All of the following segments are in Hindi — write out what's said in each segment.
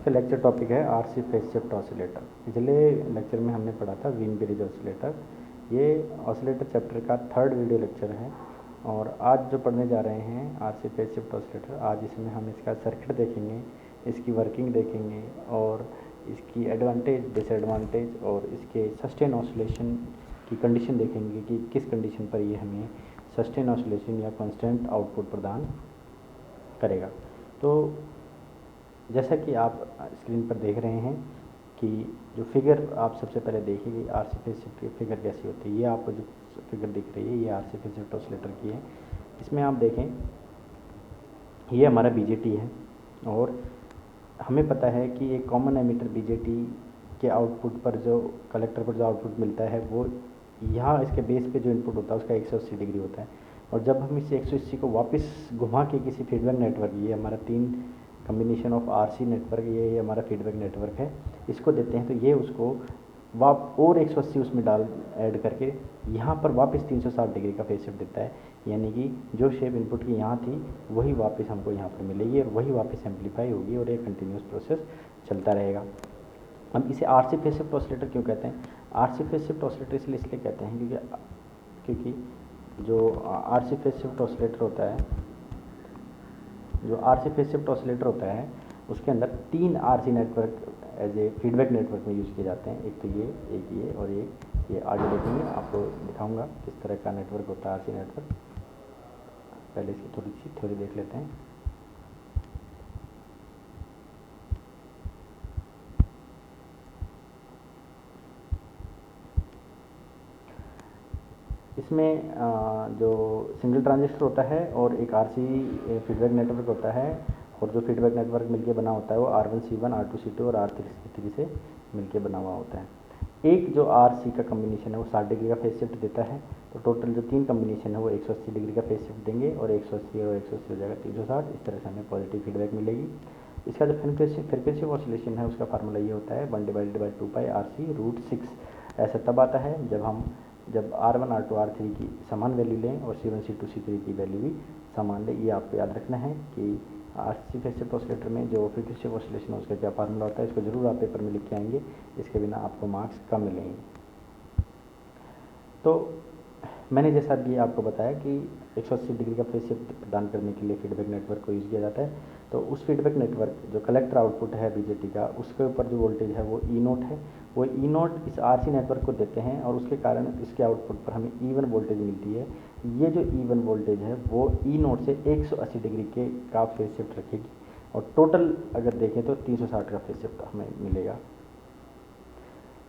का लेक्चर टॉपिक है आरसी फेज शिफ्ट ऑसिलेटर। पिछले लेक्चर में हमने पढ़ा था व्हीन ब्रिज ऑसिलेटर। ये ऑसिलेटर चैप्टर का 3rd वीडियो लेक्चर है और आज जो पढ़ने जा रहे हैं आरसी फेज शिफ्ट ऑसिलेटर, आज इसमें हम इसका सर्किट देखेंगे, इसकी वर्किंग देखेंगे और इसकी एडवांटेज डिसएडवांटेज और इसके सस्टेन ऑसिलेशन की कंडीशन देखेंगे कि किस कंडीशन पर ये हमें सस्टेन ऑसिलेशन या कांस्टेंट आउटपुट प्रदान करेगा। तो जैसा कि आप स्क्रीन पर देख रहे हैं कि जो फिगर आप सबसे पहले देखिए आरसी फेज शिफ्ट की फिगर कैसी होती है। ये आपको जो फिगर दिख रही है ये आरसी फेज शिफ्ट ऑसिलेटर की है। इसमें आप देखें ये हमारा बीजेटी है और हमें पता है कि एक कॉमन एमिटर बीजेटी के आउटपुट पर जो कलेक्टर पर जो आउटपुट मिलता है वो यहाँ इसके बेस पे जो इनपुट होता है उसका 180 डिग्री होता है और जब हम इस 180 को वापस घुमा के किसी फीडबैक नेटवर्क, ये हमारा 3 कम्बिनेशन ऑफ आरसी नेटवर्क, ये हमारा फीडबैक नेटवर्क है, इसको देते हैं तो ये उसको और 180 उसमें डाल ऐड करके यहाँ पर वापस 360 डिग्री का फेज शिफ्ट देता है। यानी कि जो शेप इनपुट की यहाँ थी वही वापस हमको यहाँ पर मिलेगी और वही वापस एम्पलीफाई होगी और एक कंटिन्यूस प्रोसेस चलता रहेगा। अब इसे आरसी फेज शिफ्ट ऑसिलेटर क्यों कहते हैं? आरसी फेज शिफ्ट ऑसिलेटर इसलिए कहते हैं क्योंकि जो आरसी फेज शिफ्ट ऑसिलेटर होता है, जो आरसी फेज शिफ्ट ऑसिलेटर होता है उसके अंदर 3 RC network as a feedback network में यूज़ किए जाते हैं। एक तो ये और एक ये आगे देखेंगे, आपको दिखाऊंगा किस तरह का नेटवर्क होता है आरसी नेटवर्क। पहले इसकी थोड़ी सी थ्योरी देख लेते हैं। इसमें जो सिंगल ट्रांजिस्टर होता है और एक आरसी फीडबैक नेटवर्क होता है और जो फीडबैक नेटवर्क मिलके बना होता है वो R1C1 R2C2 और R3C3 से मिलके बना हुआ होता है। एक जो आरसी का कम्बिनेशन है वो 60 डिग्री का फेज शिफ्ट देता है, तो टोटल जो 3 कम्बिनेशन है वो 180 डिग्री का फेज शिफ्ट देंगे और 180 और 180 हो जाएगा 360। इस तरह से हमें पॉजिटिव फीडबैक मिलेगी। इसका जो फ्रिक्वेंसी ऑसिलेशन है उसका फार्मूला ये होता है 1/2πRC√6। ऐसा तब आता है जब R1 R2 R3 की समान वैल्यू लें और C1 C2 C3 की वैल्यू भी समान लें। ये आपको याद रखना है कि आरसी फेज शिफ्ट ऑसिलेटर में जो फ्रीक्वेंसी ऑसिलेशन है उसका क्या फार्मूला होता है, इसको जरूर आप पेपर में लिख के आएंगे, इसके बिना आपको मार्क्स कम मिलेंगे। तो मैंने जैसा भी आपको बताया कि 180 डिग्री का फेज शिफ्ट प्रदान करने के लिए फीडबैक नेटवर्क को यूज़ किया जाता है। तो उस फीडबैक नेटवर्क जो कलेक्टर आउटपुट है बीजेटी का, उसके ऊपर जो वोल्टेज है वो E0 है। वो E0 इस आरसी नेटवर्क को देते हैं और उसके कारण इसके आउटपुट पर हमें इवन वोल्टेज मिलती है। ये जो इवन वोल्टेज है वो E0 से 180 डिग्री के का फेज शिफ्ट रखेगी और टोटल अगर देखें तो 360 का फेज शिफ्ट हमें मिलेगा।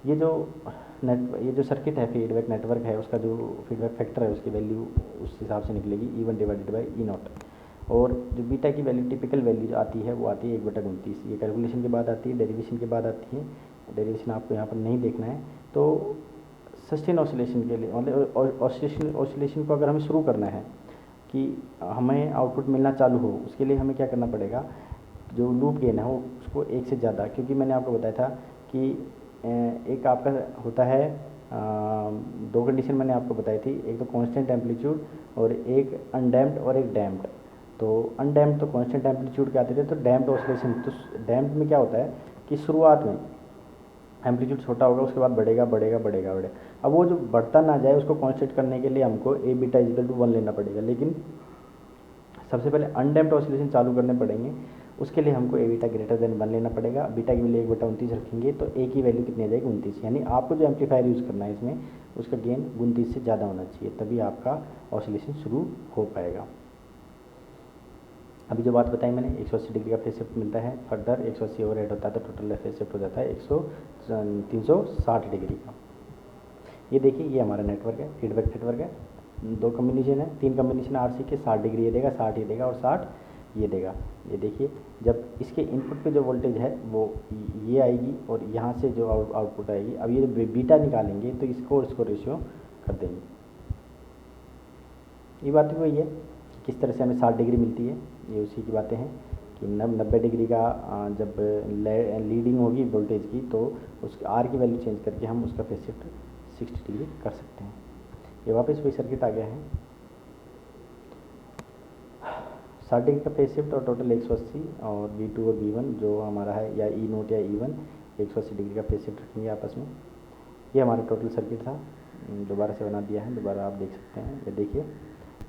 ये जो सर्किट है फीडबैक नेटवर्क है उसका जो फीडबैक फैक्टर है उसकी वैल्यू उस हिसाब से निकलेगी E1/E0 और जो बीटा की वैल्यू टिपिकल वैल्यू आती है वो आती है 1/29। ये कैलकुलेशन के बाद आती है, डेरिवेशन के बाद आती है। डेरिवेशन आपको यहाँ पर नहीं देखना है। तो सस्टेन ऑसिलेशन के लिए मतलब ऑसिलेशन को अगर हमें शुरू करना है कि हमें आउटपुट मिलना चालू हो, उसके लिए हमें क्या करना पड़ेगा, जो लूप गेन है वो उसको 1 से ज़्यादा, क्योंकि मैंने आपको बताया था कि एक आपका होता है 2 कंडीशन मैंने आपको बताई थी, एक तो कांस्टेंट एम्पलीट्यूड और एक अनडैम्प्ड और एक डैम्प्ड। तो अनडैम्प्ड तो कांस्टेंट एम्पलीट्यूड के आते थे, तो डैम्प्ड ऑसिलेशन, तो डैम्प्ड में क्या होता है कि शुरुआत में एम्पलीट्यूड छोटा होगा, उसके बाद बढ़ेगा बढ़ेगा बढ़ेगा बढ़ेगा। अब वो जो बढ़ता ना जाए उसको कॉन्स्टेंट करने के लिए हमको A बीटा = 1 लेना पड़ेगा, लेकिन सबसे पहले अनडैम्प्ड ऑसिलेशन चालू करने पड़ेंगे, उसके लिए हमको A बीटा > 1 लेना पड़ेगा। बीटा की वैल्यू 1/29 रखेंगे तो A की वैल्यू कितनी आ जाएगी 29। यानी आपको जो एम्पलीफायर यूज़ करना है इसमें उसका गेन 29 से ज़्यादा होना चाहिए, तभी आपका ऑसिलेशन शुरू हो पाएगा। अभी जो बात बताई मैंने 180 डिग्री का फेज शिफ्ट मिलता है, फर्दर 180 और ऐड होता है तो टोटल फेज शिफ्ट हो जाता है 360 डिग्री का। ये देखिए ये हमारा नेटवर्क है, फीडबैक नेटवर्क है, 2 कम्बिनेशन है, 3 कम्बिनेशन आरसी के, 60 डिग्री ये देगा, 60 ये देगा और 60 ये देगा। ये देखिए जब इसके इनपुट पे जो वोल्टेज है वो ये आएगी और यहाँ से जो आउटपुट आएगी, अब ये बीटा निकालेंगे तो इसको रेशियो कर देंगे। ये बात भी वही है कि किस तरह से हमें 60 डिग्री मिलती है, ये उसी की बातें हैं कि 90 डिग्री का जब लीडिंग होगी वोल्टेज की तो उस आर की वैल्यू चेंज करके हम उसका फेज शिफ्ट 60 डिग्री कर सकते हैं। ये वापस वही सर्किट आ गया है। 60 डिग्री का फेज शिफ्ट और टोटल 180, और V2 और V1 जो हमारा है, या ई नोट या E1 180 डिग्री का फेज शिफ्ट रखेंगे आपस में। ये हमारा टोटल सर्किट था, दोबारा से बना दिया है, दोबारा आप देख सकते हैं। ये देखिए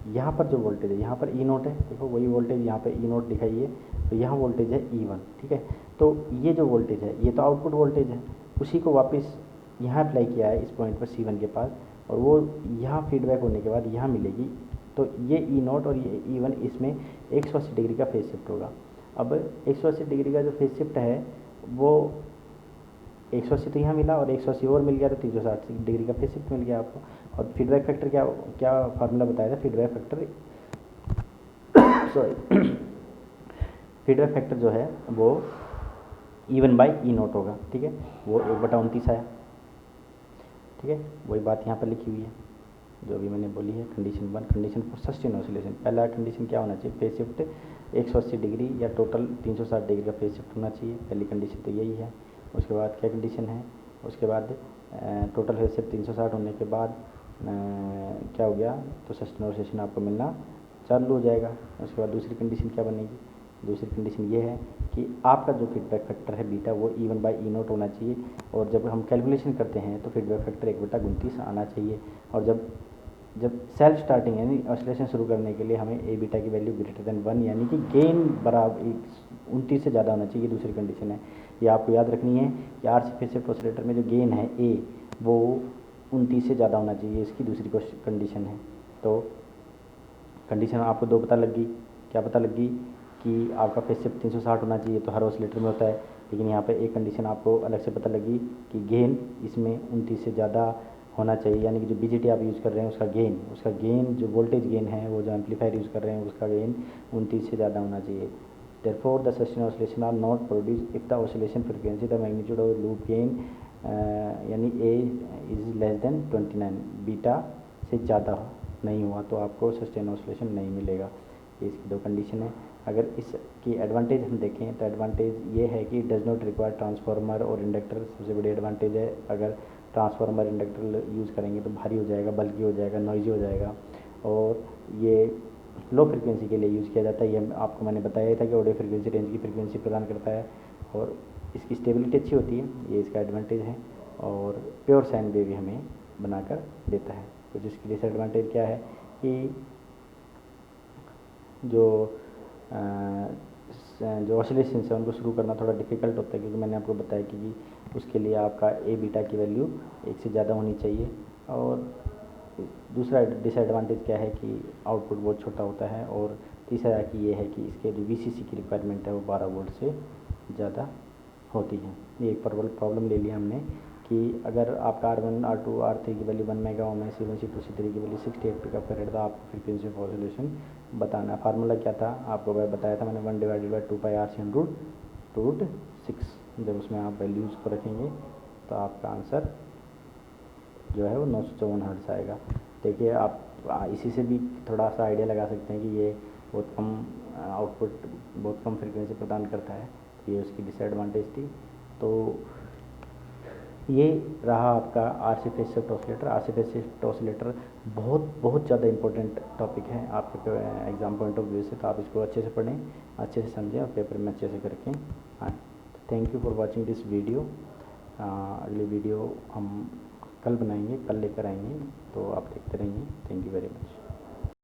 यहाँ पर जो वोल्टेज है, यहाँ पर ई नोट है, देखो वही वोल्टेज यहाँ पर ई नोट दिखाई है, तो यहाँ वोल्टेज है E1, ठीक है। तो ये जो वोल्टेज है ये तो आउटपुट वोल्टेज है, उसी को वापस यहाँ अप्लाई किया है इस पॉइंट पर C1 के पास, और वो यहाँ फीडबैक होने के बाद यहाँ मिलेगी। तो ये ई नोट और ये E1 इसमें 180 डिग्री का फेज शिफ्ट होगा। अब 180 डिग्री का जो फेज शिफ्ट है वो 180 तो यहाँ मिला और 180 और मिल गया, तो 360 डिग्री का फेज शिफ्ट मिल गया आपको। और फीडबैक फैक्टर क्या क्या फार्मूला बताया था, feedback factor sorry feedback factor जो है वो E1 बाई ई नोट होगा, ठीक है। वो 1/29 आया, ठीक है। वही बात यहाँ पर लिखी हुई है जो अभी मैंने बोली है। Condition 1, condition for sustain oscillation, पहला कंडीशन क्या होना चाहिए, फेज शिफ्ट 180 डिग्री या टोटल 360 डिग्री का फेज शिफ्ट होना चाहिए, पहली कंडीशन तो यही है। उसके बाद क्या कंडीशन है, उसके बाद टोटल फेज शिफ्ट 360 होने के बाद क्या हो गया, तो सस्टेन ऑसिलेशन आपको मिलना चालू हो जाएगा। उसके बाद दूसरी कंडीशन क्या बनेगी, दूसरी कंडीशन ये है कि आपका जो फीडबैक फैक्टर है बीटा वो E1 बाई ई नोट होना चाहिए, और जब हम कैलकुलेशन करते हैं तो फीडबैक फैक्टर 1/29 आना चाहिए। और जब सेल्फ स्टार्टिंग यानी ऑसिलेशन शुरू करने के लिए हमें ए बीटा की वैल्यू ग्रेटर देन 1 यानी कि गेन बराबर 29 से ज़्यादा होना चाहिए, दूसरी कंडीशन है। ये आपको याद रखनी है कि RC फेज शिफ्ट ऑसिलेटर में जो गेन है ए वो 29 से ज़्यादा होना चाहिए, इसकी दूसरी कंडीशन है। तो कंडीशन आपको दो पता लग गई, क्या पता लग गई कि आपका फेज शिफ्ट 360 होना चाहिए, तो हर ऑसिलेटर में होता है, लेकिन यहाँ पे एक कंडीशन आपको अलग से पता लगी कि गेन इसमें 29 से ज़्यादा होना चाहिए, यानी कि जो BJT आप यूज़ कर रहे हैं उसका गेन जो वोल्टेज गेन है, वो जो एम्पलीफायर यूज़ कर रहे हैं उसका गेन 29 से ज़्यादा होना चाहिए। Therefore the sustained oscillation are not produced if the oscillation frequency, the magnitude of loop gain यानी A is less than 29, beta से ज़्यादा नहीं हुआ तो आपको सस्टेन ऑसिलेशन नहीं मिलेगा। ये इसकी दो कंडीशन है। अगर इसकी एडवांटेज हम देखें तो एडवांटेज ये है कि डज नॉट रिक्वायर ट्रांसफार्मर और इंडक्टर, सबसे बड़ी एडवांटेज है। अगर ट्रांसफार्मर इंडक्टर यूज़ करेंगे तो भारी हो जाएगा, बल्कि हो जाएगा, नॉइजी हो जाएगा, और ये लो फ्रिक्वेंसी के लिए यूज़ किया जाता है। ये आपको मैंने बताया था कि ऑडियो फ्रिक्वेंसी रेंज की फ्रिक्वेंसी प्रदान करता है, और इसकी स्टेबिलिटी अच्छी होती है, ये इसका एडवांटेज है। और प्योर साइन वेव भी हमें बनाकर देता है। तो जिसकी डिसएडवांटेज क्या है कि जो ऑसिलेशन है उनको शुरू करना थोड़ा डिफ़िकल्ट होता है, क्योंकि मैंने आपको बताया कि उसके लिए आपका ए बीटा की वैल्यू 1 से ज़्यादा होनी चाहिए। और दूसरा डिसएडवांटेज क्या है कि आउटपुट बहुत छोटा होता है। और तीसरा कि ये है कि इसके जो VCC की रिक्वायरमेंट है वो 12 वोल्ट से ज़्यादा होती है। ये एक प्रॉब्लम ले लिया हमने कि अगर आपका R1, R2, R3 की वैल्यू 1 मेगा ओम है, C1, C2, C3 की वैल्यू 68 पिका फेरेड था, आपको फ्रीक्वेंसी ऑफ ऑसिलेशन बताना। फार्मूला क्या था आपको बताया था मैंने, 1/2πRC/√6। जब उसमें आप वैल्यूज़ को रखेंगे तो आपका आंसर जो है वो 954 हर्ट्ज़ आएगा। देखिए आप इसी से भी थोड़ा सा आइडिया लगा सकते हैं कि ये बहुत कम आउटपुट, बहुत कम फ्रीक्वेंसी प्रदान करता है, ये उसकी डिसएडवांटेज थी। तो ये रहा आपका RC phase shift oscillator. RC phase shift oscillator बहुत ज़्यादा इंपॉर्टेंट टॉपिक है आपके एग्ज़ाम पॉइंट ऑफ व्यू से, तो आप इसको अच्छे से पढ़ें, अच्छे से समझें और पेपर में अच्छे से करके आएँ। Thank you for watching this video. अगली वीडियो हम कल बनाएंगे, कल लेकर आएंगे, तो आप देखते रहिए। Thank you very much.